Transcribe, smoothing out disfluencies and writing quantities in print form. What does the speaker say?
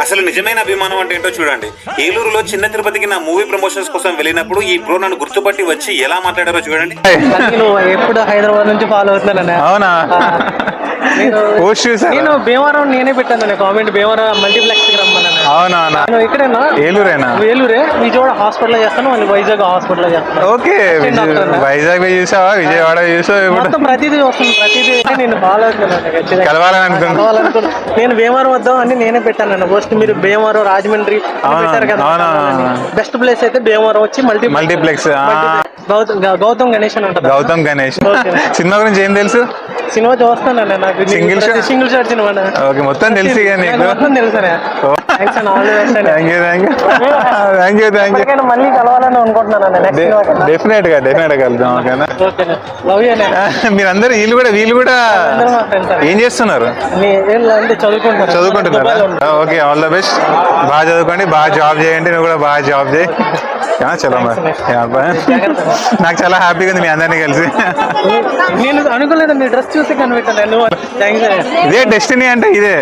అసలు నిజమైన అభిమానం అంటే ఏంటో చూడండి. ఏలూరులో చిన్న తిరుపతికి నా మూవీ ప్రమోషన్స్ కోసం వెళ్ళినప్పుడు ఈ బ్రో నన్ను గుర్తుపట్టి వచ్చి ఎలా మాట్లాడారో చూడండి. నువ్వు ఎప్పుడు హైదరాబాద్ నుంచి ఫాలో అవుతున్నాను. అవునా? నేను భీమవరం నేనే పెట్టాను కామెంట్, భీమవరం మల్టీప్లెక్స్ కి రమ్మన్నాను. అవునా? ఇక్కడేనా? ఏలూరేనా? ఏలూరే. విజయవాడ హాస్పిటల్ చేస్తాను, మళ్ళీ వైజాగ్ హాస్పిటల్ చేస్తాను. ఓకే, వైజాగ్ చూసావా, విజయవాడ చూసావా? మొత్తం ప్రతిదీ వస్తుంది, ప్రతిదీ నేను ఫాలో అవుతున్నాను. కలవాలనుకున్నా. నేను భీమవరం వద్దాం అని నేనే పెట్టాను పోస్ట్. మీరు భీమవరం, రాజమండ్రి పెట్టారు కదా. బెస్ట్ ప్లేస్ అయితే భీమవరం వచ్చి మల్టీప్లెక్స్. గౌతమ్ గణేష్ అని ఉంటుంది. గౌతమ్ గణేష్ సినిమా గురించి ఏం తెలుసు? సినిమా చూస్తాను నాకు. Single shot cinema. ఓకే, మొత్తం తెలుసు. మొత్తం తెలుసు. మళ్ళీ కలవాలని అనుకుంటున్నాను. డెఫినెట్ గా కలుద్దాం. ఓకేనా? మీరందరూ వీళ్ళు కూడా ఏం చేస్తున్నారు? చదువుకుంటున్నారా? Okay, all the best. బాగా చదువుకోండి, బాగా జాబ్ చేయండి. నువ్వు కూడా బాగా జాబ్ చేయి. చలో మరి. నాకు చాలా హ్యాపీగా ఉంది మీ అందరినీ కలిసి. నేను అనుకోలేదు మీ డ్రెస్ చూసి కనిపెట్టాను. ఇదే డెస్టినీ అంటే ఇదే.